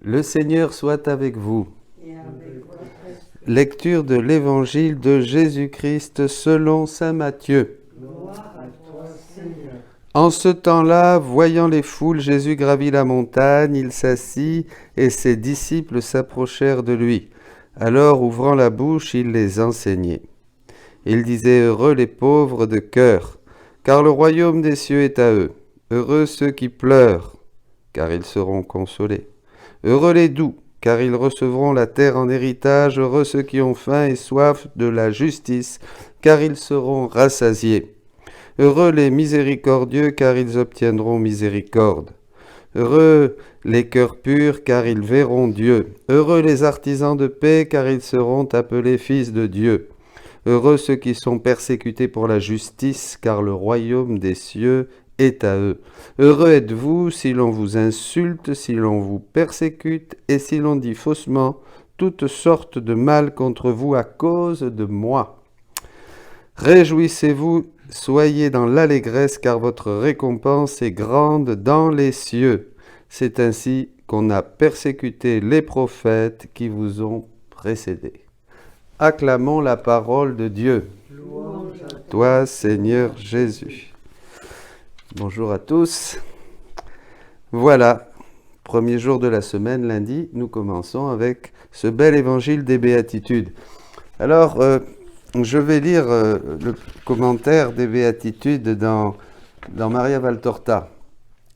Le Seigneur soit avec vous. Et avec votre esprit. Lecture de l'Évangile de Jésus-Christ selon saint Matthieu. Gloire à toi, Seigneur. En ce temps-là, voyant les foules, Jésus gravit la montagne, il s'assit et ses disciples s'approchèrent de lui. Alors, ouvrant la bouche, il les enseignait. Il disait « Heureux les pauvres de cœur, car le royaume des cieux est à eux. Heureux ceux qui pleurent, car ils seront consolés. Heureux les doux, car ils recevront la terre en héritage. Heureux ceux qui ont faim et soif de la justice, car ils seront rassasiés. Heureux les miséricordieux, car ils obtiendront miséricorde. Heureux les cœurs purs, car ils verront Dieu. Heureux les artisans de paix, car ils seront appelés fils de Dieu. Heureux ceux qui sont persécutés pour la justice, car le royaume des cieux est à eux. Heureux êtes-vous si l'on vous insulte, si l'on vous persécute, et si l'on dit faussement toutes sortes de mal contre vous à cause de moi. Réjouissez-vous, soyez dans l'allégresse, car votre récompense est grande dans les cieux. C'est ainsi qu'on a persécuté les prophètes qui vous ont précédés. Acclamons la parole de Dieu. Louange à Toi, Seigneur Jésus. Bonjour à tous. Voilà, premier jour de la semaine, lundi, nous commençons avec ce bel évangile des béatitudes. Alors, je vais lire le commentaire des béatitudes dans Maria Valtorta.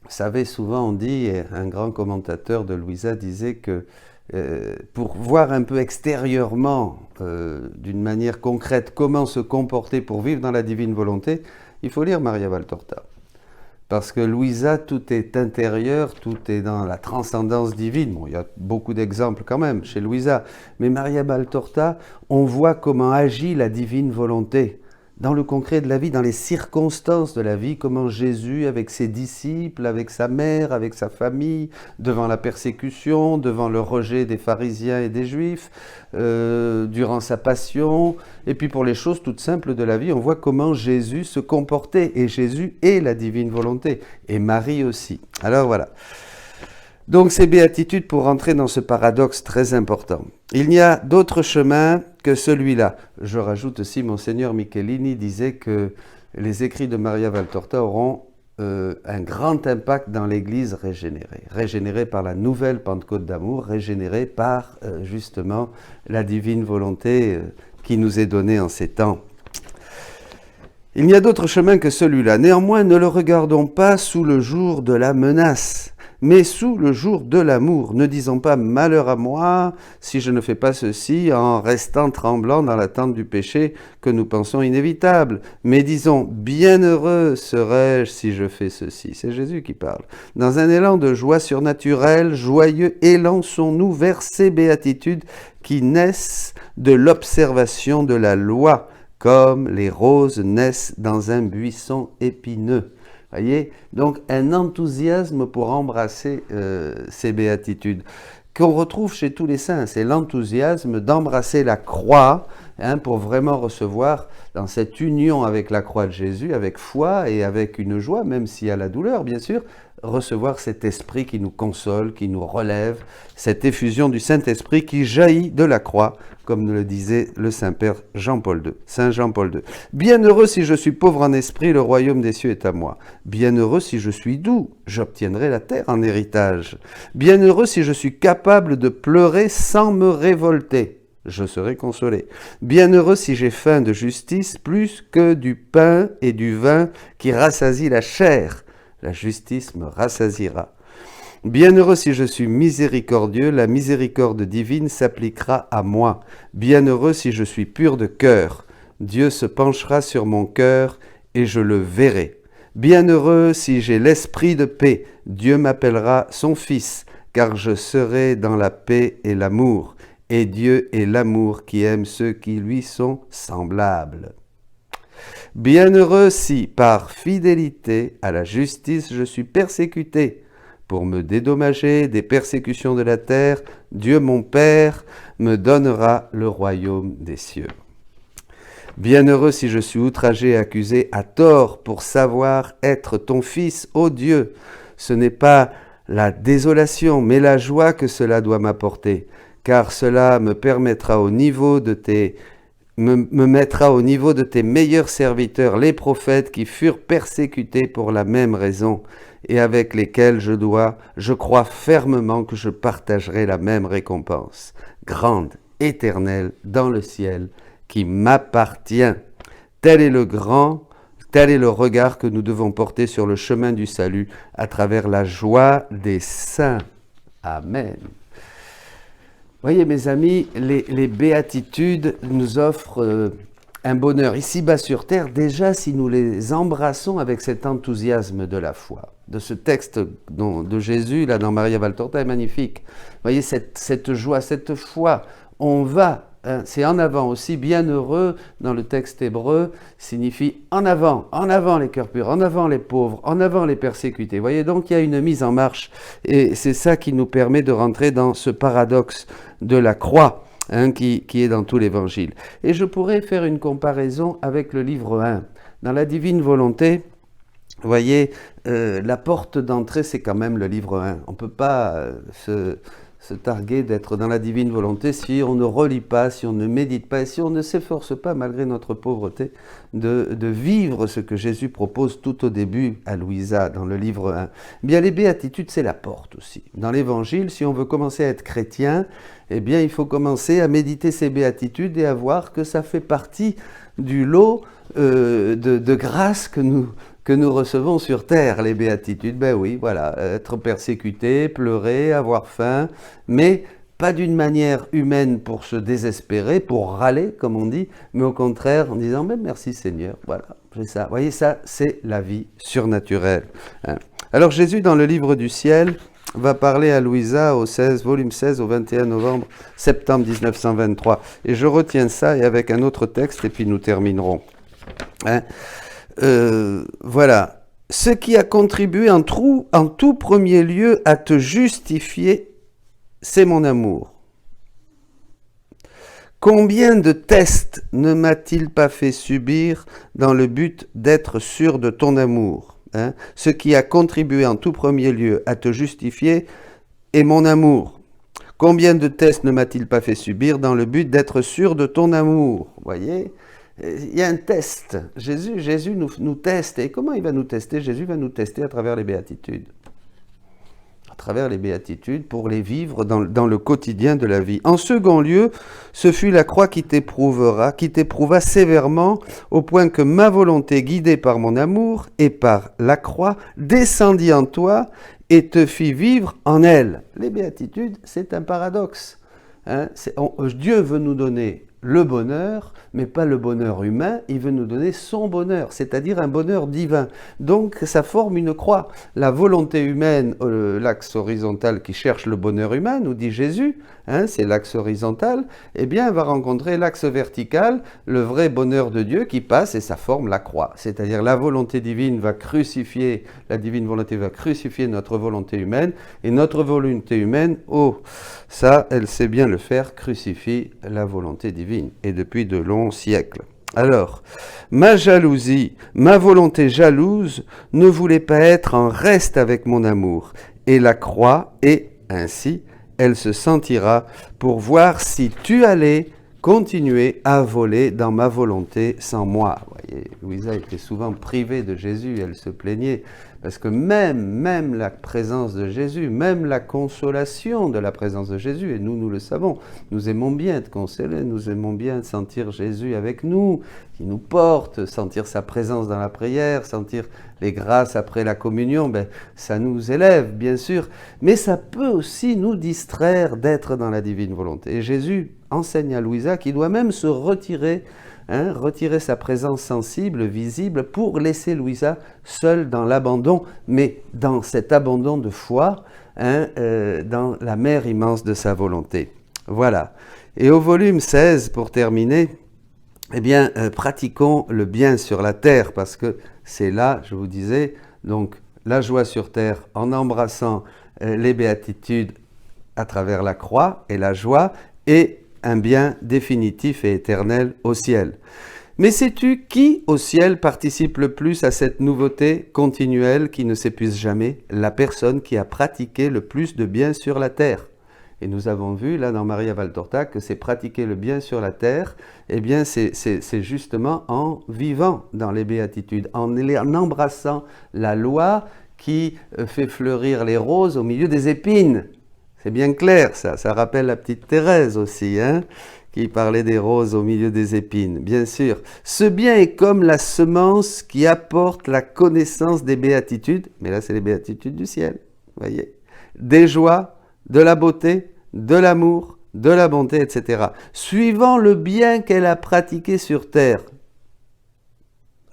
Vous savez, souvent on dit, et un grand commentateur de Louisa disait que pour voir un peu extérieurement, d'une manière concrète, comment se comporter pour vivre dans la divine volonté, il faut lire Maria Valtorta. Parce que Louisa, tout est intérieur, tout est dans la transcendance divine. Bon, il y a beaucoup d'exemples quand même chez Louisa. Mais Maria Valtorta, on voit comment agit la divine volonté. Dans le concret de la vie, dans les circonstances de la vie, comment Jésus, avec ses disciples, avec sa mère, avec sa famille, devant la persécution, devant le rejet des pharisiens et des juifs, durant sa passion, et puis pour les choses toutes simples de la vie, on voit comment Jésus se comportait, et Jésus est la divine volonté, et Marie aussi. Alors voilà. Donc ces béatitudes pour rentrer dans ce paradoxe très important. Il n'y a d'autre chemin que celui-là. Je rajoute aussi, Monseigneur Michelini disait que les écrits de Maria Valtorta auront un grand impact dans l'Église régénérée. Régénérée par la nouvelle Pentecôte d'amour, régénérée par justement la divine volonté qui nous est donnée en ces temps. Il n'y a d'autre chemin que celui-là. Néanmoins, ne le regardons pas sous le jour de la menace, mais sous le jour de l'amour. Ne disons pas « malheur à moi si je ne fais pas ceci » en restant tremblant dans l'attente du péché que nous pensons inévitable. Mais disons « bienheureux serais-je si je fais ceci ». C'est Jésus qui parle. Dans un élan de joie surnaturelle, joyeux, élançons-nous vers ces béatitudes qui naissent de l'observation de la loi, comme les roses naissent dans un buisson épineux. Voyez, donc un enthousiasme pour embrasser ces béatitudes qu'on retrouve chez tous les saints. C'est l'enthousiasme d'embrasser la croix pour vraiment recevoir dans cette union avec la croix de Jésus, avec foi et avec une joie, même s'il y a la douleur bien sûr, recevoir cet esprit qui nous console, qui nous relève, cette effusion du Saint-Esprit qui jaillit de la croix, comme le disait le Saint-Père Jean-Paul II, Saint Jean-Paul II. Bienheureux si je suis pauvre en esprit, le royaume des cieux est à moi. Bienheureux si je suis doux, j'obtiendrai la terre en héritage. Bienheureux si je suis capable de pleurer sans me révolter, je serai consolé. Bienheureux si j'ai faim de justice plus que du pain et du vin qui rassasient la chair. La justice me rassasiera. Bienheureux si je suis miséricordieux, la miséricorde divine s'appliquera à moi. Bienheureux si je suis pur de cœur, Dieu se penchera sur mon cœur et je le verrai. Bienheureux si j'ai l'esprit de paix, Dieu m'appellera son fils, car je serai dans la paix et l'amour. Et Dieu est l'amour qui aime ceux qui lui sont semblables. Bienheureux si, par fidélité à la justice, je suis persécuté. Pour me dédommager des persécutions de la terre, Dieu mon Père me donnera le royaume des cieux. Bienheureux si je suis outragé et accusé à tort pour savoir être ton fils, ô Dieu. Ce n'est pas la désolation, mais la joie que cela doit m'apporter, car cela me permettra me mettra au niveau de tes meilleurs serviteurs, les prophètes qui furent persécutés pour la même raison et avec lesquels je crois fermement que je partagerai la même récompense, grande, éternelle, dans le ciel, qui m'appartient. Tel est le regard que nous devons porter sur le chemin du salut à travers la joie des saints. Amen. Voyez mes amis, les béatitudes nous offrent un bonheur ici-bas sur terre, déjà si nous les embrassons avec cet enthousiasme de la foi. De ce texte de Jésus, là dans Maria Valtorta, est magnifique. Voyez cette joie, cette foi, on va, hein, c'est en avant aussi, bienheureux dans le texte hébreu, signifie en avant les cœurs purs, en avant les pauvres, en avant les persécutés. Voyez donc il y a une mise en marche et c'est ça qui nous permet de rentrer dans ce paradoxe de la croix, hein, qui est dans tout l'Évangile. Et je pourrais faire une comparaison avec le livre 1. Dans la divine volonté, vous voyez, la porte d'entrée, c'est quand même le livre 1. On ne peut pas se targuer d'être dans la divine volonté si on ne relit pas, si on ne médite pas, et si on ne s'efforce pas, malgré notre pauvreté, de vivre ce que Jésus propose tout au début à Louisa, dans le livre 1. Bien, les béatitudes, c'est la porte aussi. Dans l'Évangile, si on veut commencer à être chrétien, eh bien, il faut commencer à méditer ces béatitudes et à voir que ça fait partie du lot de grâce que nous recevons sur terre, les béatitudes. Ben oui, voilà, être persécuté, pleurer, avoir faim, mais pas d'une manière humaine pour se désespérer, pour râler, comme on dit, mais au contraire en disant ben, « merci Seigneur, voilà, j'ai ça ». Vous voyez, ça, c'est la vie surnaturelle. Hein. Alors Jésus, dans le livre du ciel, va parler à Louisa au volume 16, au 21 novembre, septembre 1923. Et je retiens ça, et avec un autre texte, et puis nous terminerons. Hein. Voilà. Ce qui a contribué en tout premier lieu à te justifier, c'est mon amour. Combien de tests ne m'a-t-il pas fait subir dans le but d'être sûr de ton amour ? Hein, ce qui a contribué en tout premier lieu à te justifier est mon amour. Combien de tests ne m'a-t-il pas fait subir dans le but d'être sûr de ton amour ? Vous voyez, il y a un test. Jésus nous teste. Et comment il va nous tester ? Jésus va nous tester à travers les béatitudes. À travers les béatitudes pour les vivre dans le quotidien de la vie. En second lieu, ce fut la croix qui t'éprouva sévèrement au point que ma volonté, guidée par mon amour et par la croix, descendit en toi et te fit vivre en elle. Les béatitudes, c'est un paradoxe. Hein, Dieu veut nous donner le bonheur, mais pas le bonheur humain, il veut nous donner son bonheur, c'est-à-dire un bonheur divin. Donc ça forme une croix. La volonté humaine, l'axe horizontal qui cherche le bonheur humain, nous dit Jésus, hein, c'est l'axe horizontal, eh bien va rencontrer l'axe vertical, le vrai bonheur de Dieu qui passe et ça forme la croix. C'est-à-dire la volonté divine va crucifier, la divine volonté va crucifier notre volonté humaine, et notre volonté humaine, ça, elle sait bien le faire, crucifie la volonté divine, et depuis de longs siècles. Alors, ma jalousie, ma volonté jalouse ne voulait pas être en reste avec mon amour, et la croix, et ainsi, elle se sentira pour voir si tu allais continuer à voler dans ma volonté sans moi. Vous voyez, Louisa était souvent privée de Jésus, elle se plaignait, parce que même la présence de Jésus, même la consolation de la présence de Jésus, et nous le savons, nous aimons bien être consolés, nous aimons bien sentir Jésus avec nous, qui nous porte, sentir sa présence dans la prière, sentir les grâces après la communion, ça nous élève, bien sûr, mais ça peut aussi nous distraire d'être dans la divine volonté. Et Jésus enseigne à Louisa qu'il doit même se retirer, retirer sa présence sensible, visible, pour laisser Louisa seule dans l'abandon, mais dans cet abandon de foi, dans la mer immense de sa volonté. Voilà. Et au volume 16, pour terminer, eh bien, pratiquons le bien sur la terre, parce que c'est là, je vous disais, donc la joie sur terre en embrassant les béatitudes à travers la croix et la joie, et un bien définitif et éternel au ciel. Mais sais-tu qui au ciel participe le plus à cette nouveauté continuelle qui ne s'épuise jamais? La personne qui a pratiqué le plus de bien sur la terre. Et nous avons vu là dans Maria Valtorta que c'est pratiquer le bien sur la terre, eh bien c'est justement en vivant dans les béatitudes, en embrassant la loi qui fait fleurir les roses au milieu des épines. C'est bien clair ça, ça rappelle la petite Thérèse aussi, hein, qui parlait des roses au milieu des épines, bien sûr. Ce bien est comme la semence qui apporte la connaissance des béatitudes, mais là c'est les béatitudes du ciel, voyez, des joies, de la beauté, de l'amour, de la bonté, etc. Suivant le bien qu'elle a pratiqué sur terre,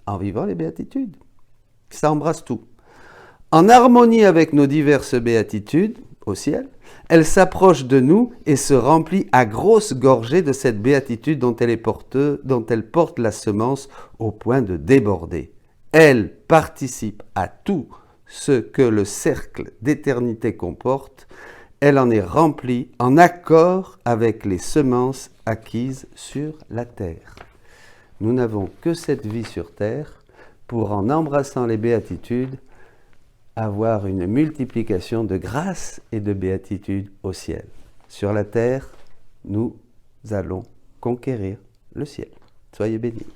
en vivant les béatitudes. Ça embrasse tout. En harmonie avec nos diverses béatitudes au ciel, elle s'approche de nous et se remplit à grosses gorgées de cette béatitude dont elle porte la semence au point de déborder. Elle participe à tout ce que le cercle d'éternité comporte. Elle en est remplie en accord avec les semences acquises sur la terre. Nous n'avons que cette vie sur terre pour, en embrassant les béatitudes, avoir une multiplication de grâce et de béatitude au ciel. Sur la terre, nous allons conquérir le ciel. Soyez bénis.